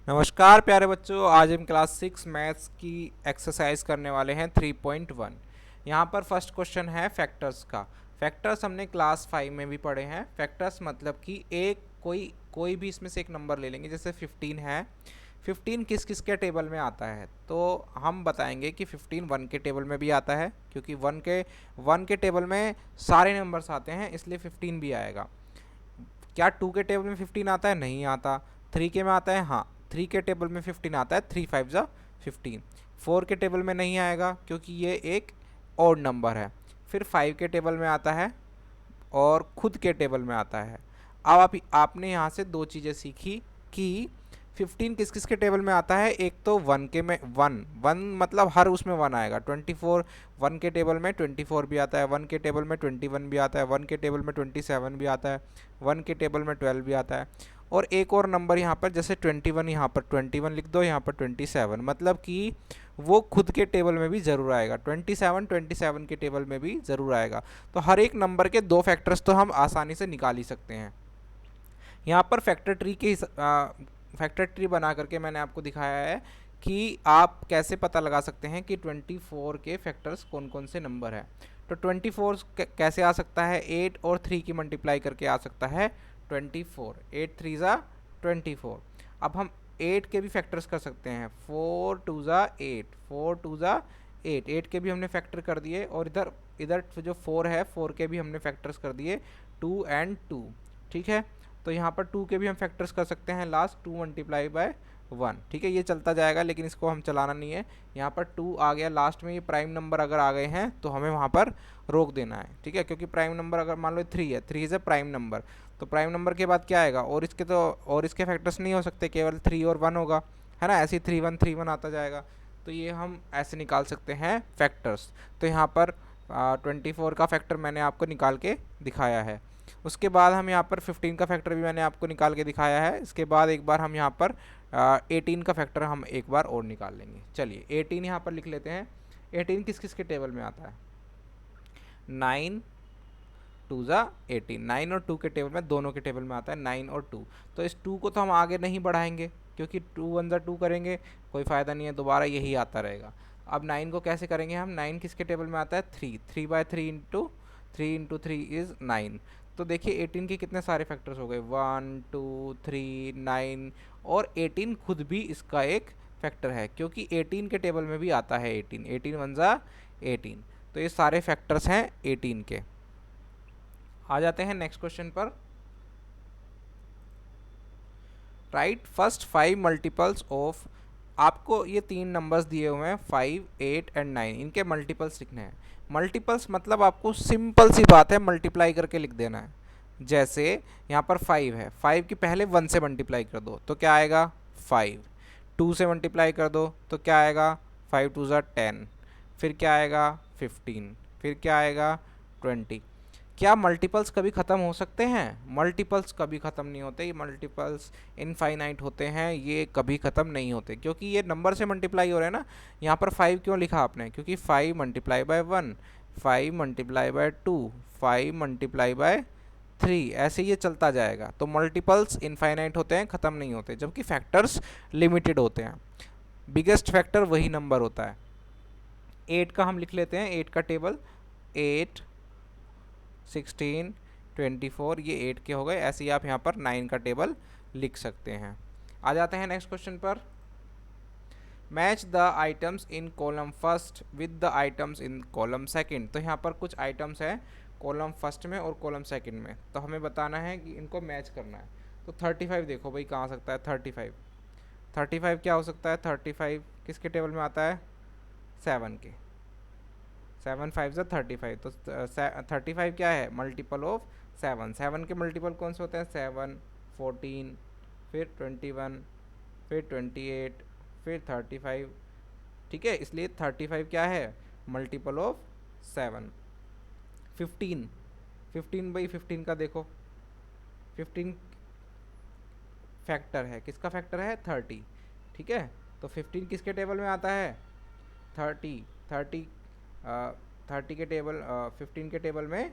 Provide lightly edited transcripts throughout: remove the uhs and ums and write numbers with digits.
नमस्कार प्यारे बच्चों, आज हम क्लास 6 मैथ्स की एक्सरसाइज करने वाले हैं 3.1। यहाँ पर फर्स्ट क्वेश्चन है फैक्टर्स का। फैक्टर्स हमने क्लास 5 में भी पढ़े हैं। फैक्टर्स मतलब कि एक कोई कोई भी इसमें से एक नंबर ले लेंगे, जैसे 15 है। 15 किस किस के टेबल में आता है, तो हम बताएंगे कि 15 वन के टेबल में भी आता है, क्योंकि वन के टेबल में सारे नंबर्स आते हैं, इसलिए 15 भी आएगा। क्या 2 के टेबल में 15 आता है? नहीं आता। 3 के में आता है? हाँ, 3 के टेबल में 15 आता है। 3 5 जा 15। 4 के टेबल में नहीं आएगा क्योंकि ये एक ऑड नंबर है। फिर 5 के टेबल में आता है और खुद के टेबल में आता है। अब आपने यहाँ से दो चीज़ें सीखी कि 15 किस किस के टेबल में आता है। एक तो वन के में वन वन मतलब हर उसमें वन आएगा। 24 वन के टेबल में 24 भी आता है, वन के टेबल में 21 भी आता है, वन के टेबल में 27 भी आता है, वन के टेबल में 12 भी आता है। और एक और नंबर यहाँ पर, जैसे 21, यहाँ पर 21 लिख दो, यहाँ पर 27, मतलब कि वो खुद के टेबल में भी ज़रूर आएगा। 27 के टेबल में भी ज़रूर आएगा। तो हर एक नंबर के दो फैक्टर्स तो हम आसानी से निकाल ही सकते हैं। यहाँ पर फैक्टर ट्री बना करके मैंने आपको दिखाया है कि आप कैसे पता लगा सकते हैं कि 24 के फैक्टर्स कौन कौन से नंबर है। तो 24 कैसे आ सकता है? 8 और 3 की मल्टीप्लाई करके आ सकता है 24। 8 3 ज़ा 24। अब हम 8 के भी फैक्टर्स कर सकते हैं। 4 2 ज़ा 8, 4 2 ज़ा 8। 8 के भी हमने फैक्टर कर दिए, और इधर इधर जो 4 है, 4 के भी हमने फैक्टर्स कर दिए, 2 एंड 2। ठीक है, तो यहाँ पर 2 के भी हम फैक्टर्स कर सकते हैं, लास्ट 2 मल्टीप्लाई बाय 1। ठीक है, ये चलता जाएगा लेकिन इसको हम चलाना नहीं है। यहाँ पर 2 आ गया लास्ट में, ये प्राइम नंबर अगर आ गए हैं तो हमें वहाँ पर रोक देना है। ठीक है, क्योंकि प्राइम नंबर अगर मान लो 3 है, 3 इज़ अ प्राइम नंबर, तो प्राइम नंबर के बाद क्या आएगा? और इसके फैक्टर्स नहीं हो सकते, केवल 3 और 1 होगा, है ना। ऐसे ही 3 1 3 1 आता जाएगा। तो ये हम ऐसे निकाल सकते हैं फैक्टर्स। तो यहाँ पर 24 का फैक्टर मैंने आपको निकाल के दिखाया है। उसके बाद हम यहाँ पर 15 का फैक्टर भी मैंने आपको निकाल के दिखाया है। इसके बाद एक बार हम यहाँ पर 18 का फैक्टर हम एक बार और निकाल लेंगे। चलिए 18 यहाँ पर लिख लेते हैं। 18 किस किस के टेबल में आता है? 9 2 ज़ा 18। 9 और 2 के टेबल में, दोनों के टेबल में आता है 9 और 2। तो इस 2 को तो हम आगे नहीं बढ़ाएंगे, क्योंकि 2 1 ज़ा 2 करेंगे कोई फ़ायदा नहीं है, दोबारा यही आता रहेगा। अब 9 को कैसे करेंगे हम? 9 किसके टेबल में आता है? 3। 3 बाय 3 इंटू 3 इंटू 3 इज़ 9। तो देखिए 18 के कितने सारे फैक्टर्स हो गए, 1 2 3 9, और 18 खुद भी इसका एक फैक्टर है, क्योंकि 18 के टेबल में भी आता है 18। 18 1 ज़ा 18। तो ये सारे फैक्टर्स हैं 18 के। आ जाते हैं नेक्स्ट क्वेश्चन पर। राइट फर्स्ट 5 मल्टीपल्स ऑफ, आपको ये तीन नंबर्स दिए हुए हैं 5 8 एंड 9, इनके मल्टीपल्स लिखने हैं। मल्टीपल्स मतलब आपको सिंपल सी बात है, मल्टीप्लाई करके लिख देना है। जैसे यहाँ पर 5 है, 5 की पहले 1 से मल्टीप्लाई कर दो तो क्या आएगा? 5। 2 से मल्टीप्लाई कर दो तो क्या आएगा? 5 2 ज़ा 10। फिर क्या आएगा? 15। फिर क्या आएगा? 20। क्या मल्टीपल्स कभी ख़त्म हो सकते हैं? मल्टीपल्स कभी ख़त्म नहीं होते। ये मल्टीपल्स इनफाइनाइट होते हैं, ये कभी ख़त्म नहीं होते, क्योंकि ये नंबर से मल्टीप्लाई हो रहे हैं ना। यहाँ पर 5 क्यों लिखा आपने? क्योंकि 5 multiply by 1, 5 multiply by 2, 5 multiply by 3, ऐसे ये चलता जाएगा। तो मल्टीपल्स इनफाइनाइट होते हैं, ख़त्म नहीं होते, जबकि फैक्टर्स लिमिटेड होते हैं। बिगेस्ट फैक्टर वही नंबर होता है। 8 का हम लिख लेते हैं, 8 का टेबल, 8 16 24, ये 8 के हो गए। ऐसे ही आप यहाँ पर 9 का टेबल लिख सकते हैं। आ जाते हैं नेक्स्ट क्वेश्चन पर। Match the items in column first with the items in column second. तो यहाँ पर कुछ आइटम्स हैं कॉलम फर्स्ट में और कॉलम सेकंड में, तो हमें बताना है कि इनको मैच करना है। तो 35 देखो भाई कहाँ आ सकता है? 35 क्या हो सकता है? 35 किसके टेबल में आता है? 7 के। 7 5 ज़ा 35। तो 35 क्या है? Multiple of 7। 7 के मल्टीपल कौन से होते हैं? 7 14, फिर 21, फिर 28, फिर 35। ठीक है, इसलिए 35 क्या है? Multiple of 7। 15, 15 भाई 15 का देखो, 15 फैक्टर है, किसका फैक्टर है? 30। ठीक है, तो 15 किसके टेबल में आता है? 30। 30 30 के टेबल 15 के टेबल में,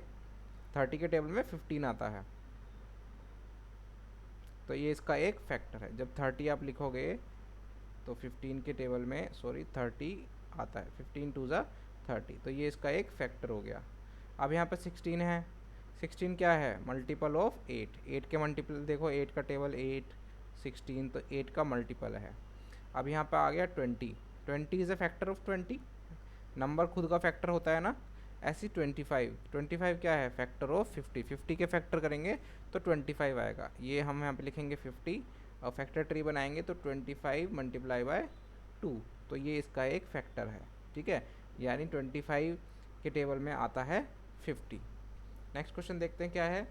30 के टेबल में 15 आता है। तो ये इसका एक फैक्टर है। जब 30 आप लिखोगे तो 15 के टेबल में 30 आता है, 15 टू ज़ा 30, तो ये इसका एक फैक्टर हो गया। अब यहाँ पे 16 है, 16 क्या है, मल्टीपल ऑफ 8, 8 के मल्टीपल देखो, 8 का टेबल 8, 16, तो 8 का मल्टीपल है। अब यहाँ पे आ गया 20, 20 is a factor of 20, number खुद का फैक्टर होता है ना। ऐसी 25, 25 क्या है, फैक्टर ऑफ 50, 50 के फैक्टर करेंगे तो 25 आएगा। ये हम यहाँ पे लिखेंगे 50 और फैक्टर ट्री बनाएंगे तो 25 मल्टीप्लाई बाय 2, तो ये इसका एक फैक्टर है, ठीक है। यानी 25 के टेबल में आता है 50। नेक्स्ट क्वेश्चन देखते हैं क्या है।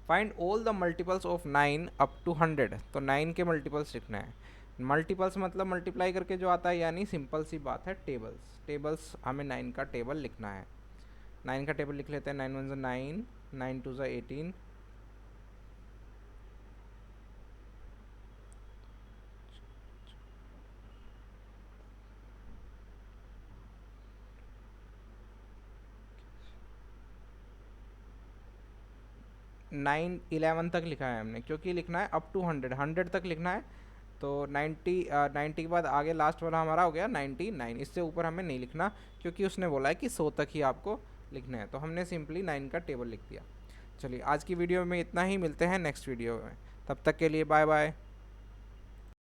Find all the multiples of 9 up to 100, तो 9 के मल्टीपल्स लिखना है। मल्टीपल्स मतलब मल्टीप्लाई करके जो आता है, यानी सिंपल सी बात है टेबल्स। टेबल्स हमें 9 का टेबल लिखना है। 9 का टेबल लिख लेते हैं। 9 1 9, 9 2 18, 9 11 तक लिखा है हमने, क्योंकि लिखना है अप टू 100, 100 तक लिखना है। तो 90 90 के बाद आगे लास्ट वाला हमारा हो गया 99, इससे ऊपर हमें नहीं लिखना, क्योंकि उसने बोला है कि 100 तक ही आपको लिखना है। तो हमने सिंपली 9 का टेबल लिख दिया। चलिए आज की वीडियो में इतना ही, मिलते हैं नेक्स्ट वीडियो में, तब तक के लिए बाय बाय।